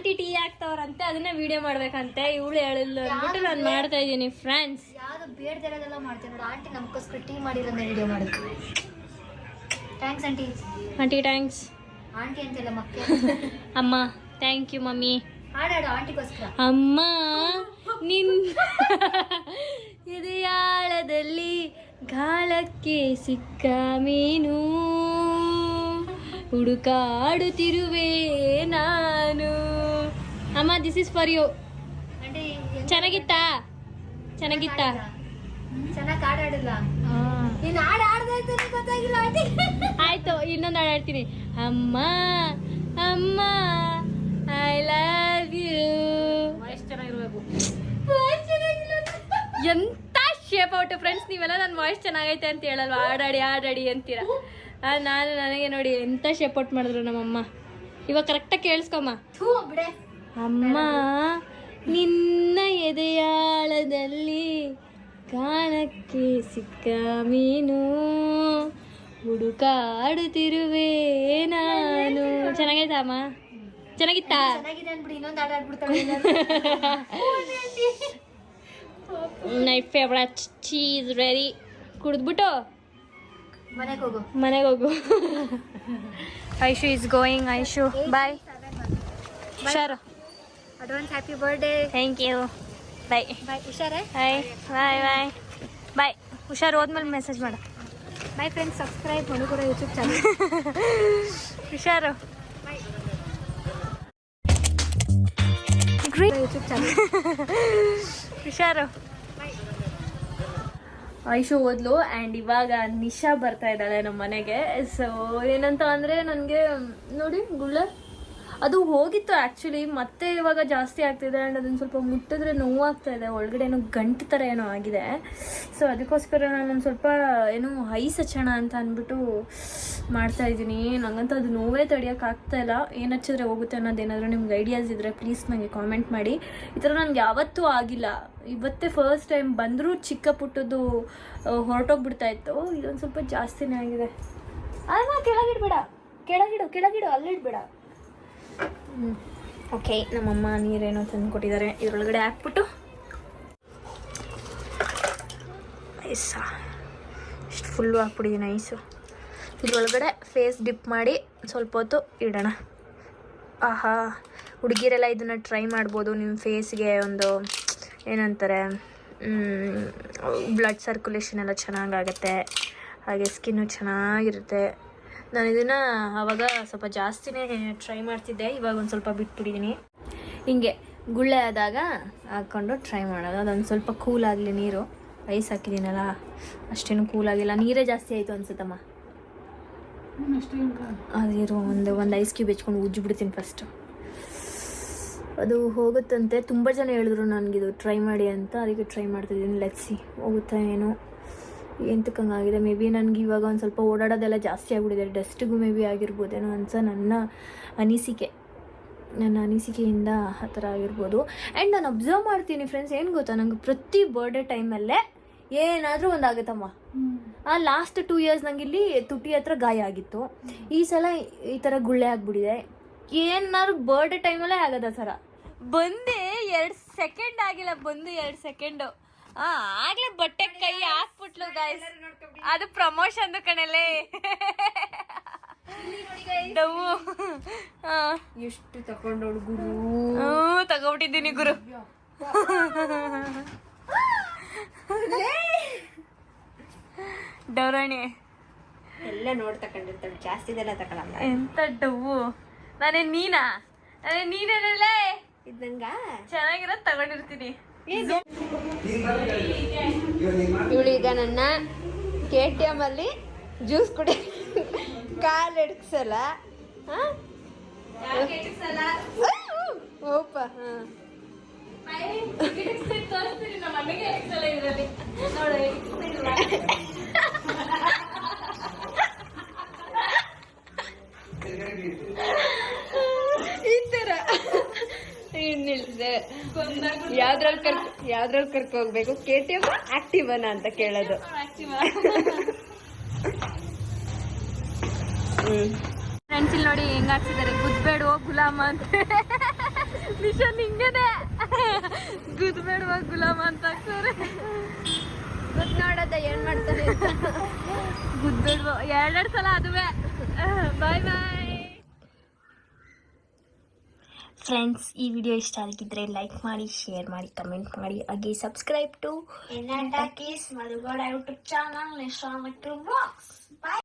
Aunty tea ಹಾಕ್ತವ್ರಂತೆ, ಅದನ್ನ video ಮಾಡ್ಬೇಕಂತೆ. ಇವಳು ಹೇಳಿಲ್ಲ ಅಂದ್ಬಿಟ್ಟು ನಾನು ಮಾಡ್ತಾ ಇದ್ದೀನಿ ಫ್ರೆಂಡ್ಸ್. ಯಾವ್ದು ಬೇಡದಿರೋದೆಲ್ಲ ಮಾಡ್ತೀನಿ ನೋಡಿ. ಆಂಟಿ ನಮ್ಗೋಸ್ಕರ ಟೀ ಮಾಡಿರೋದನ್ನ ವಿಡಿಯೋ ಮಾಡಿದ್ವಿ. Thanks aunty. Aunty thanks. Aunty ಅಂತೆಲ್ಲ ಮಕ್ಕಳು. ಅಮ್ಮ ಥ್ಯಾಂಕ್ ಯು ಮಮ್ಮಿ. ಹಾಡಾಡು ಆಂಟಿಗೋಸ್ಕರ. ಅಮ್ಮ ನಿನ್ ಎದೆಯಾಳದಲ್ಲಿ ಗಾಳಕ್ಕೆ ಸಿಕ್ಕ ಮೀನು ಹುಡುಕಾಡುತ್ತಿರುವೆ ನಾನು. ಅಮ್ಮ ದಿಸ್ ಇಸ್ ಫಾರ್ ಯು. ಚೆನ್ನಾಗಿತ್ತಾ? ಚೆನ್ನಾಗಿ ಹಾಡಾಡಿಲ್ಲ. ನೀನು ಹಾಡು ಆಡ್ದಾಯ್ತು ಗೊತ್ತಾಗಿಲ್ಲ ಆಂಟಿ. ಆಯ್ತು, ಇನ್ನೊಂದು ಹಾಡು ಆಡ್ತೀನಿ. ಅಮ್ಮ ಅಮ್ಮ ಐ ಲವ್ ಯು. ವಾಯ್ಸ್ ಚೆನ್ನಾಗಿರ್ಬೇಕು. ಎಂತ ಶೇಪ್ ಔಟ್ ಫ್ರೆಂಡ್ಸ್. ನೀವೆಲ್ಲ ನನ್ನ ವಾಯ್ಸ್ ಚೆನ್ನಾಗೈತೆ ಅಂತ ಹೇಳಲ್ವ, ಹಾಡಾಡಿ ಅಂತೀರಾ. ನನಗೆ ನೋಡಿ ಎಂತ ಶೇಪ್ ಔಟ್ ಮಾಡಿದ್ರು ನಮ್ಮಮ್ಮ. ಇವಾಗ ಕರೆಕ್ಟಾಗಿ ಕೇಳಿಸ್ಕೊಮ್ಮ. ಅಮ್ಮ ನಿನ್ನ ಎದೆಯಾಳದಲ್ಲಿ ಕಾಣಕ್ಕೆ ಸಿಕ್ಕ ಮೀನು ಹುಡುಕಾಡುತ್ತಿರುವೆ ನಾನು. ಚೆನ್ನಾಗೈತಾ ಅಮ್ಮ? ಚೆನ್ನಾಗಿತ್ತಾ? My favourite cheese ready. ಕುಡಿದ್ಬಿಟ್ಟು ಮನೆಗೆ ಹೋಗು. Aishu is going. Aishu bye. ಹುಷಾರು. Advance happy birthday. Thank you. Bye bye. ಹುಷಾರೇ. Bye bye bye bye. ಹುಷಾರು. ಹೋದ್ಮೇಲೆ ಮೆಸೇಜ್ ಮಾಡು. Bye friends. ಸಬ್ಸ್ಕ್ರೈಬ್ ಮಾಡಿ ಕೂಡ ಯೂಟ್ಯೂಬ್ ಚಾನಲ್. ಹುಷಾರು. YouTube channel. ಹುಷಾರು. ಐಶು ಓದ್ಲು ಆ್ಯಂಡ್ ಇವಾಗ ನಿಶಾ ಬರ್ತಾ ಇದ್ದಾಳೆ ನಮ್ಮ ಮನೆಗೆ. ಸೊ ಏನಂತ ಅಂದರೆ ನನಗೆ ನೋಡಿ ಗುಳ್ಳೆ ಅದು ಹೋಗಿತ್ತು ಆ್ಯಕ್ಚುಲಿ, ಮತ್ತೆ ಇವಾಗ ಜಾಸ್ತಿ ಆಗ್ತಿದೆ ಆ್ಯಂಡ್ ಅದನ್ನು ಸ್ವಲ್ಪ ಮುಟ್ಟಿದ್ರೆ ನೋವಾಗ್ತಾ ಇದೆ. ಒಳಗಡೆ ಏನೋ ಗಂಟು ಥರ ಏನೋ ಆಗಿದೆ. ಸೊ ಅದಕ್ಕೋಸ್ಕರ ನಾನೊಂದು ಸ್ವಲ್ಪ ಏನೋ ಐಸ್ ಹಚ್ಚೋಣ ಅಂತ ಅಂದ್ಬಿಟ್ಟು ಮಾಡ್ತಾಯಿದ್ದೀನಿ. ನನಗಂತೂ ಅದು ನೋವೇ ತಡೆಯೋಕ್ಕಾಗ್ತಾಯಿಲ್ಲ. ಏನು ಹಚ್ಚಿದ್ರೆ ಹೋಗುತ್ತೆ ಅನ್ನೋದೇನಾದರೂ ನಿಮ್ಗೆ ಐಡಿಯಾಸ್ ಇದ್ದರೆ ಪ್ಲೀಸ್ ನನಗೆ ಕಾಮೆಂಟ್ ಮಾಡಿ. ಈ ಥರ ನನಗೆ ಯಾವತ್ತೂ ಆಗಿಲ್ಲ, ಇವತ್ತೇ ಫಸ್ಟ್ ಟೈಮ್. ಬಂದರೂ ಚಿಕ್ಕ ಪುಟ್ಟದ್ದು ಹೊರಟೋಗ್ಬಿಡ್ತಾಯಿತ್ತು. ಇದೊಂದು ಸ್ವಲ್ಪ ಜಾಸ್ತಿನೇ ಆಗಿದೆ. ಅಲ್ಲ ಕೆಳಗಿಡಬೇಡ, ಕೆಳಗಿಡು ಅಲ್ಲಿಡಬೇಡ. ಓಕೆ, ನಮ್ಮಮ್ಮ ನೀರೇನೋ ತಂದು ಕೊಟ್ಟಿದ್ದಾರೆ. ಇದರೊಳಗಡೆ ಹಾಕ್ಬಿಟ್ಟು ಐಸ ಇಷ್ಟು ಫುಲ್ಲು ಹಾಕ್ಬಿಟ್ಟಿದ್ದೀನಿ ಐಸು. ಇದರೊಳಗಡೆ ಫೇಸ್ ಡಿಪ್ ಮಾಡಿ ಸ್ವಲ್ಪ ಹೊತ್ತು ಇಡೋಣ. ಆಹಾ, ಹುಡುಗಿರೆಲ್ಲ ಇದನ್ನು ಟ್ರೈ ಮಾಡ್ಬೋದು. ನಿಮ್ಮ ಫೇಸ್ಗೆ ಒಂದು ಏನಂತಾರೆ ಬ್ಲಡ್ ಸರ್ಕ್ಯುಲೇಷನ್ ಎಲ್ಲ ಚೆನ್ನಾಗಾಗತ್ತೆ, ಹಾಗೆ ಸ್ಕಿನ್ನು ಚೆನ್ನಾಗಿರುತ್ತೆ. ನಾನು ಇದನ್ನು ಆವಾಗ ಸ್ವಲ್ಪ ಜಾಸ್ತಿನೇ ಟ್ರೈ ಮಾಡ್ತಿದ್ದೆ, ಇವಾಗ ಒಂದು ಸ್ವಲ್ಪ ಬಿಟ್ಬಿಟ್ಟಿದ್ದೀನಿ. ಹಿಂಗೆ ಗುಳ್ಳೆ ಆದಾಗ ಹಾಕ್ಕೊಂಡು ಟ್ರೈ ಮಾಡೋದು. ಅದೊಂದು ಸ್ವಲ್ಪ ಕೂಲ್ ಆಗಲಿ ನೀರು. ಐಸ್ ಹಾಕಿದ್ದೀನಲ್ಲ ಅಷ್ಟೇನು ಕೂಲಾಗಿಲ್ಲ, ನೀರೇ ಜಾಸ್ತಿ ಆಯಿತು ಅನ್ಸುತ್ತಮ್ಮ. ಅದಿರು ಒಂದು ಐಸ್ ಕ್ಯೂಬ್ ಹೆಚ್ಕೊಂಡು ಉಜ್ಜಿಬಿಡ್ತೀನಿ ಫಸ್ಟು. ಅದು ಹೋಗುತ್ತಂತೆ. ತುಂಬ ಜನ ಹೇಳಿದ್ರು ನನಗಿದು ಟ್ರೈ ಮಾಡಿ ಅಂತ, ಅದಕ್ಕೆ ಟ್ರೈ ಮಾಡ್ತಿದ್ದೀನಿ. ಲೆಟ್ಸಿ ಹೋಗುತ್ತಾ ಏನೋ. ಎಂತಕ್ಕಂಗಾಗಿದೆ. ಮೇ ಬಿ ನನಗೆ ಇವಾಗ ಒಂದು ಸ್ವಲ್ಪ ಓಡಾಡೋದೆಲ್ಲ ಜಾಸ್ತಿ ಆಗಿಬಿಟ್ಟಿದೆ. ಡಸ್ಟಿಗೂ ಮೇ ಬಿ ಆಗಿರ್ಬೋದೇನೋ ಅಂತ ನನ್ನ ಅನಿಸಿಕೆಯಿಂದ ಆ ಥರ ಆಗಿರ್ಬೋದು. ಆ್ಯಂಡ್ ನಾನು ಅಬ್ಸರ್ವ್ ಮಾಡ್ತೀನಿ ಫ್ರೆಂಡ್ಸ್, ಏನು ಗೊತ್ತಾ, ನಂಗೆ ಪ್ರತಿ ಬರ್ಡೇ ಟೈಮಲ್ಲೇ ಏನಾದರೂ ಒಂದಾಗುತ್ತಮ್ಮ. ಲಾಸ್ಟ್ 2 years ನಂಗೆ ಇಲ್ಲಿ ತುಟಿ ಹತ್ರ ಗಾಯ ಆಗಿತ್ತು. ಈ ಸಲ ಈ ಥರ ಗುಳ್ಳೆ ಆಗಿಬಿಟ್ಟಿದೆ. ಏನಾದ್ರು ಬರ್ಡೇ ಟೈಮಲ್ಲೇ ಆಗೋದು ಆ ಥರ. ಬಂದೆ 2 ಸೆಕೆಂಡ್ ಆಗಿಲ್ಲ, ಬಂದು 2 ಸೆಕೆಂಡು ಆಗ್ಲೇ ಬಟ್ಟೆ ಕೈ ಹಾಕ್ಬಿಟ್ಲು ಗಾಯ್ಸ್. ಅದು ಪ್ರಮೋಷನ್ ಕಣಲೆ. ಎಷ್ಟು ತಗೊಂಡೋಳು ಗುರು. ತಗೊಂಡ್ಬಿಟ್ಟಿದ್ದೀನಿ ಗುರು. ಡೌರಾಣಿ ಎಲ್ಲ ನೋಡಿ ತಗೊಂಡಿರ್ತಾಳೆ, ಜಾಸ್ತಿ ಇದೆಲ್ಲ ತಗೊಳಲ್ಲ. ಎಂತ ಡವ್ವು. ನೀನೇನಲ್ಲೇ ಇದ್ದಂಗ ಚೆನ್ನಾಗಿರೋದು ತಗೊಂಡಿರ್ತೀನಿ. ಇವಳೀಗ ನನ್ನ KTM ಅಲ್ಲಿ ಜ್ಯೂಸ್ ಕುಡಿ ಕಾಲು ಎಡ್ಸಲ್ಲ. ಓಪ ಈ ತರ ನಿಲ್ಸಿದೆ. ಯಾವ್ದ್ರಲ್ಲಿ ಕರ್ಕೊ ಹೋಗ್ಬೇಕು, KTM ಆಕ್ಟಿವನ ಅಂತ ಕೇಳೋದು. ಫ್ರೆಂಡ್ಸ್ ಇಲ್ಲಿ ನೋಡಿ ಹೆಂಗ್ ಹಾಕ್ಸಿದ್ದಾರೆ, ಗುದ್ಬೇಡ ಗುಲಾಮ ಅಂತ. ನಿಶಾ ನಿಂಗೇನೆ ಗುದ್ಬೇಡ್ವಾ ಗುಲಾಮ ಅಂತ ಹಾಕ್ತಾರೆ. ಗೊತ್ತು ನೋಡದ ಏನ್ ಮಾಡ್ತಾರೆ ಗುದ್ಬೇಡ್ವಾ ಎರಡೆರಡು ಸಲ ಅದುವೆ. ಬಾಯ್ ಬಾಯ್ ಫ್ರೆಂಡ್ಸ್. ಈ ವಿಡಿಯೋ ಇಷ್ಟ ಆಗಿದ್ರೆ ಲೈಕ್ ಮಾಡಿ, ಶೇರ್ ಮಾಡಿ, ಕಮೆಂಟ್ ಮಾಡಿ. ಹಾಗೆ subscribe to Motherboard YouTube channel.